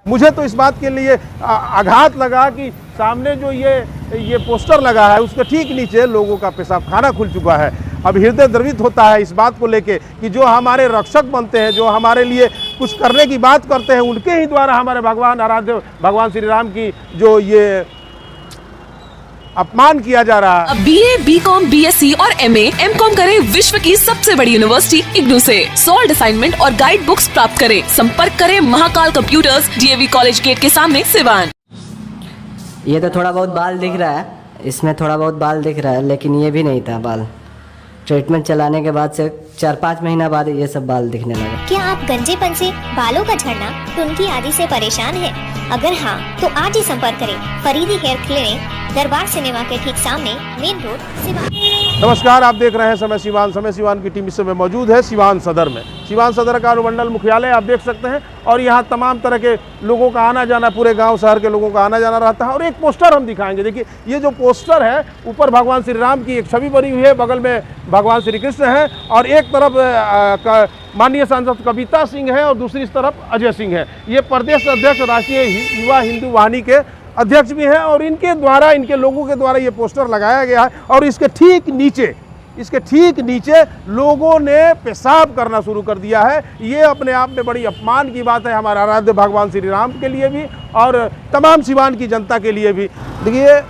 मुझे तो इस बात के लिए आघात लगा कि सामने जो ये पोस्टर लगा है उसके ठीक नीचे लोगों का पेशाब खाना खुल चुका है। अब हृदय द्रवित होता है इस बात को लेके कि जो हमारे रक्षक बनते हैं, जो हमारे लिए कुछ करने की बात करते हैं, उनके ही द्वारा हमारे भगवान आराध्य भगवान श्री राम की जो ये अपमान किया जा रहा है। अब BA, BCom, BSc और MA, MCom करें विश्व की सबसे बड़ी यूनिवर्सिटी इग्नू से। सॉल्ड असाइनमेंट और गाइड बुक्स प्राप्त करें। संपर्क करें Mahakal computers, DAV college gate के सामने, सिवान। ये तो थोड़ा बहुत बाल दिख रहा है, इसमें थोड़ा बहुत बाल दिख रहा है, लेकिन ये भी नहीं था बाल। ट्रीटमेंट चलाने के बाद से 4-5 महीना बाद ये सब बाल दिखने लगे। क्या आप गंजेपन से, बालों का झड़ना, टुनकी आदि से परेशान हैं? अगर हाँ, तो आज ही संपर्क करें फरीदी हेयर क्लिनिक, दरबार सिनेमा के ठीक सामने, मेन रोड, सिवान। नमस्कार, आप देख रहे हैं समय सिवान। समय सिवान की टीम इस समय मौजूद है सिवान सदर में। सिवान सदर का अनुमंडल मुख्यालय आप देख सकते हैं और यहाँ तमाम तरह के लोगों का आना जाना, पूरे गांव शहर के लोगों का आना जाना रहता है। और एक पोस्टर हम दिखाएंगे। देखिए, ये जो पोस्टर है, ऊपर भगवान श्री राम की एक छवि बनी हुई है, बगल में भगवान श्री कृष्ण है और एक तरफ माननीय सांसद कविता सिंह है और दूसरी तरफ अजय सिंह है। ये प्रदेश अध्यक्ष राष्ट्रीय युवा हिंदू वाहिनी के अध्यक्ष भी हैं और इनके द्वारा, इनके लोगों के द्वारा ये पोस्टर लगाया गया है। और इसके ठीक नीचे लोगों ने पेशाब करना शुरू कर दिया है। ये अपने आप में बड़ी अपमान की बात है हमारे आराध्य भगवान श्री राम के लिए भी और तमाम सिवान की जनता के लिए भी। देखिए,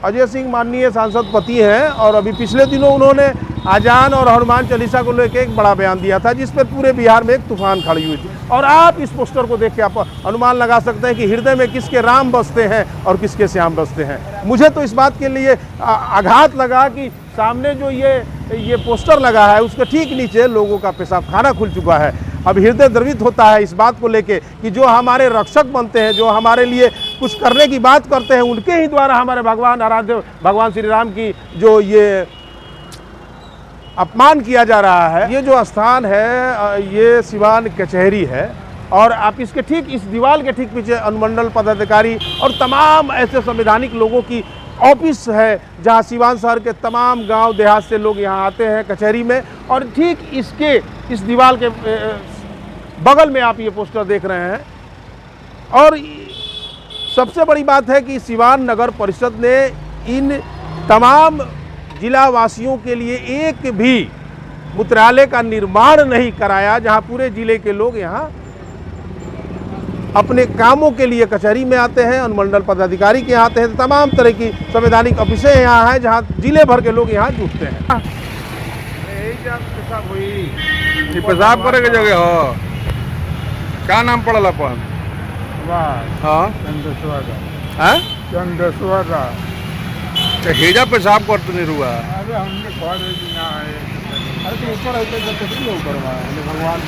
अजय सिंह माननीय सांसद पति हैं और अभी पिछले दिनों उन्होंने आजान और हनुमान चालीसा को लेकर एक बड़ा बयान दिया था, जिस पर पूरे बिहार में एक तूफान खड़ी हुई थी। और आप इस पोस्टर को देख के आप अनुमान लगा सकते हैं कि हृदय में किसके राम बसते हैं और किसके श्याम बसते हैं। मुझे तो इस बात के लिए आघात लगा कि सामने जो ये पोस्टर लगा है उसके ठीक नीचे लोगों का पेशाब खाना खुल चुका है। अब हृदय द्रवित होता है इस बात को लेके कि जो हमारे रक्षक बनते हैं, जो हमारे लिए कुछ करने की बात करते हैं, उनके ही द्वारा हमारे भगवान आराध्य भगवान श्री राम की जो ये अपमान किया जा रहा है। ये जो स्थान है ये सिवान कचहरी है और आप इसके ठीक इस दीवार के ठीक पीछे अनुमंडल पदाधिकारी और तमाम ऐसे संवैधानिक लोगों की ऑफिस है, जहां सिवान शहर के तमाम गांव देहात से लोग यहां आते हैं कचहरी में। और ठीक इस दीवार के बगल में आप ये पोस्टर देख रहे हैं। और सबसे बड़ी बात है कि सिवान नगर परिषद ने इन तमाम जिला वासियों के लिए एक भी मूत्रालय का निर्माण नहीं कराया, जहां पूरे जिले के लोग यहां अपने कामों के लिए कचहरी में आते हैं, अनुमंडल पदाधिकारी के यहाँ आते हैं। तमाम तरह की संवैधानिक ऑफिसें यहाँ हैं जहाँ जिले भर के लोग यहाँ जुटते हैं। पेशाब करे के जगह हो, क्या नाम पड़ल अपन? हेजा पेशाब करते नहीं रुआ। अरे हमने अरे तो ऊपर है तो किसी के ऊपर भगवान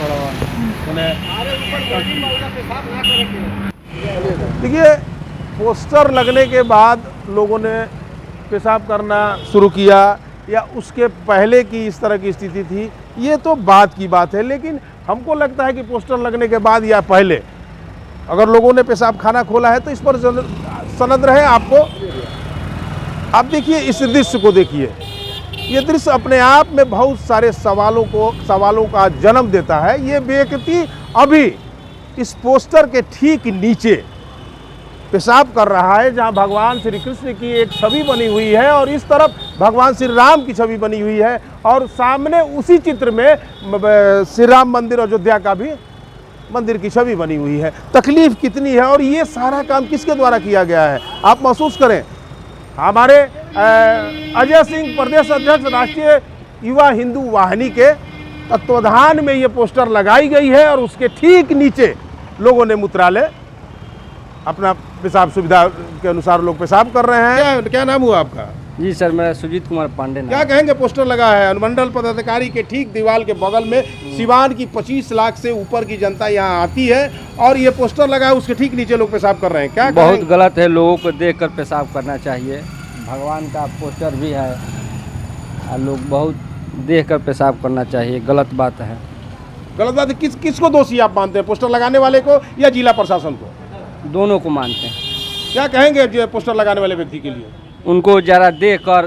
देखिए, पोस्टर लगने के बाद लोगों ने पेशाब करना शुरू किया या उसके पहले की इस तरह की स्थिति थी, ये तो बात की बात है। लेकिन हमको लगता है कि पोस्टर लगने के बाद या पहले अगर लोगों ने पेशाब खाना खोला है तो इस पर सनद रहे आपको। आप देखिए, इस दृश्य को देखिए। ये दृश्य अपने आप में बहुत सारे सवालों का जन्म देता है। ये व्यक्ति अभी इस पोस्टर के ठीक नीचे पेशाब कर रहा है, जहां भगवान श्री कृष्ण की एक छवि बनी हुई है और इस तरफ भगवान श्री राम की छवि बनी हुई है और सामने उसी चित्र में श्री राम मंदिर अयोध्या का भी मंदिर की छवि बनी हुई है। तकलीफ कितनी है और ये सारा काम किसके द्वारा किया गया है आप महसूस करें। हमारे अजय सिंह प्रदेश अध्यक्ष राष्ट्रीय युवा हिंदू वाहिनी के तत्वाधान में ये पोस्टर लगाई गई है और उसके ठीक नीचे लोगों ने मूत्रालय अपना पेशाब सुविधा के अनुसार लोग पेशाब कर रहे हैं। क्या नाम हुआ आपका? जी सर, मेरा सुजीत कुमार पांडे। क्या कहेंगे? पोस्टर लगा है अनुमंडल पदाधिकारी के ठीक दीवार के बगल में। सिवान की 25 लाख से ऊपर की जनता यहाँ आती है और ये पोस्टर लगा है, उसके ठीक नीचे लोग पेशाब कर रहे हैं। क्या बहुत गलत है, लोगों को देखकर पेशाब करना चाहिए। भगवान का पोस्टर भी है और लोग बहुत देखकर पेशाब करना चाहिए, गलत बात है। गलत बात है। किसको दोषी आप मानते हैं, पोस्टर लगाने वाले को या जिला प्रशासन को? दोनों को मानते हैं। क्या कहेंगे जो पोस्टर लगाने वाले व्यक्ति के लिए? उनको ज़रा देख कर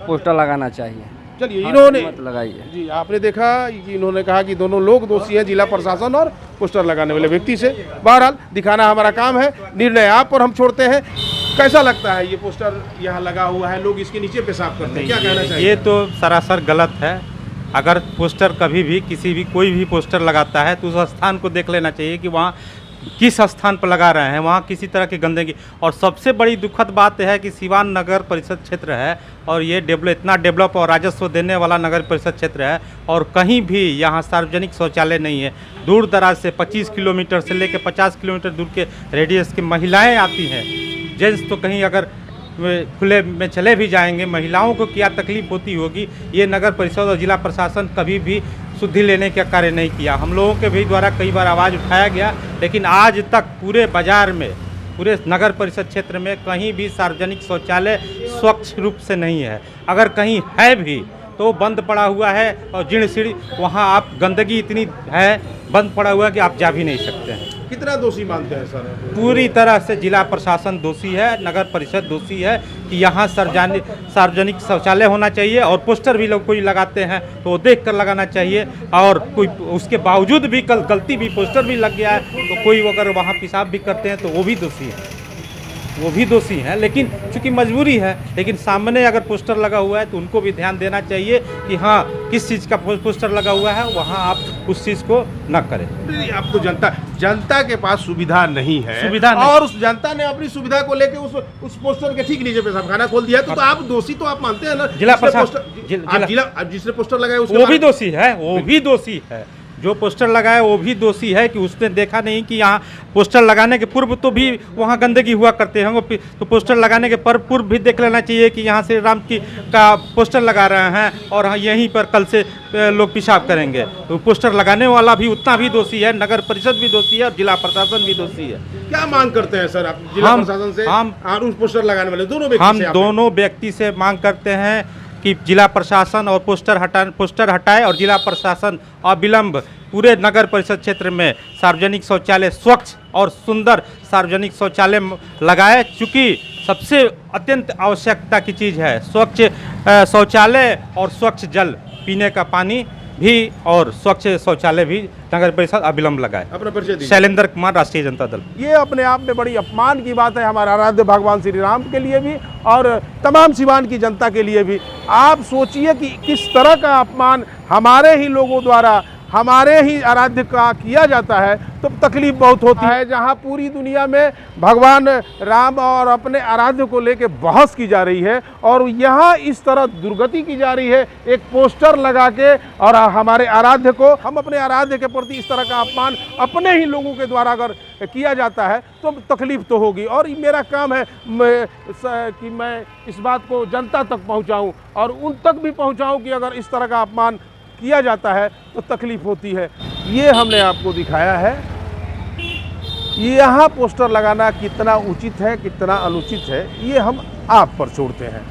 पोस्टर लगाना चाहिए। चलिए, इन्होंने मत लगाइए। जी आपने देखा कि इन्होंने कहा कि दोनों लोग दोषी हैं, जिला प्रशासन और पोस्टर लगाने वाले व्यक्ति से। बहरहाल दिखाना हमारा काम है, निर्णय आप पर हम छोड़ते हैं। कैसा लगता है ये पोस्टर यहाँ लगा हुआ है, लोग इसके नीचे पेशाब करते हैं, क्या कहना चाहिए? ये तो सरासर गलत है। अगर पोस्टर कभी भी किसी भी कोई भी पोस्टर लगाता है तो उस स्थान को देख लेना चाहिए कि वहाँ किस स्थान पर लगा रहे हैं, वहाँ किसी तरह की गंदगी। और सबसे बड़ी दुखद बात है कि सिवान नगर परिषद क्षेत्र है और ये इतना डेवलप और राजस्व देने वाला नगर परिषद क्षेत्र है और कहीं भी यहाँ सार्वजनिक शौचालय नहीं है। दूर दराज से 25 किलोमीटर से लेकर 50 किलोमीटर दूर के रेडियस की महिलाएं आती हैं। जेंट्स तो कहीं अगर खुले में चले भी जाएंगे, महिलाओं को क्या तकलीफ होती होगी, ये नगर परिषद और जिला प्रशासन कभी भी शुद्धि लेने का कार्य नहीं किया। हम लोगों के भी द्वारा कई बार आवाज़ उठाया गया, लेकिन आज तक पूरे बाजार में, पूरे नगर परिषद क्षेत्र में कहीं भी सार्वजनिक शौचालय स्वच्छ रूप से नहीं है। अगर कहीं है भी तो बंद पड़ा हुआ है और जीर्ण शीर्ण, वहाँ आप गंदगी इतनी है, बंद पड़ा हुआ है कि आप जा भी नहीं सकते हैं। कितना दोषी मानते हैं सर? पूरी तरह से जिला प्रशासन दोषी है, नगर परिषद दोषी है कि यहाँ सार्वजनिक शौचालय होना चाहिए और पोस्टर भी लोग कोई लगाते हैं तो वो देख कर लगाना चाहिए। और कोई उसके बावजूद भी गलती भी पोस्टर भी लग गया है तो कोई अगर वहाँ पेशाब भी करते हैं तो वो भी दोषी है, वो भी दोषी हैं। लेकिन चूंकि मजबूरी है, लेकिन सामने अगर पोस्टर लगा हुआ है तो उनको भी ध्यान देना चाहिए कि हाँ किस चीज़ का पोस्टर लगा हुआ है, वहाँ आप उस चीज़ को न करें। अब तो जनता के पास सुविधा नहीं है, सुविधा नहीं। और उस जनता ने अपनी सुविधा को लेके उस पोस्टर के ठीक नीचे पेशाब खाना खोल दिया, तो आप दोषी तो आप मानते हैं ना? जिला प्रशासन जिसने पोस्टर लगाया वो भी दोषी है, वो भी दोषी है। जो पोस्टर लगाया वो भी दोषी है कि उसने देखा नहीं कि यहाँ पोस्टर लगाने के पूर्व तो भी वहाँ गंदगी हुआ करते हैं, तो पोस्टर लगाने के पूर्व भी देख लेना चाहिए कि यहाँ से राम की का पोस्टर लगा रहे हैं और यहीं पर कल से लोग पेशाब करेंगे। तो पोस्टर लगाने वाला भी उतना भी दोषी है, नगर परिषद भी दोषी है और जिला प्रशासन भी दोषी है। क्या मांग करते हैं सर आप जिला प्रशासन से और उस पोस्टर लगाने वाले दोनों व्यक्ति से? हम दोनों व्यक्ति से मांग करते हैं कि जिला प्रशासन और पोस्टर हटाए और जिला प्रशासन अविलंब पूरे नगर परिषद क्षेत्र में सार्वजनिक शौचालय, स्वच्छ और सुंदर सार्वजनिक शौचालय लगाए। चूँकि सबसे अत्यंत आवश्यकता की चीज़ है स्वच्छ शौचालय और स्वच्छ जल पीने का पानी भी और स्वच्छ शौचालय भी नगर परिषद अविलंब लगाए। अपना परिचय दीजिए। शैलेंद्र कुमार, राष्ट्रीय जनता दल। ये अपने आप में बड़ी अपमान की बात है हमारे आराध्य भगवान श्री राम के लिए भी और तमाम सिवान की जनता के लिए भी। आप सोचिए कि किस तरह का अपमान हमारे ही लोगों द्वारा हमारे ही आराध्य का किया जाता है, तो तकलीफ बहुत होती है। जहां पूरी दुनिया में भगवान राम और अपने आराध्य को लेके बहस की जा रही है और यहाँ इस तरह दुर्गति की जा रही है, एक पोस्टर लगा के। और हमारे आराध्य को, हम अपने आराध्य के प्रति इस तरह का अपमान अपने ही लोगों के द्वारा अगर किया जाता है तो तकलीफ तो होगी। और मेरा काम है कि मैं इस बात को जनता तक पहुँचाऊँ और उन तक भी पहुँचाऊँ कि अगर इस तरह का अपमान किया जाता है तो तकलीफ होती है। ये हमने आपको दिखाया है। यहाँ पोस्टर लगाना कितना उचित है, कितना अनुचित है, ये हम आप पर छोड़ते हैं।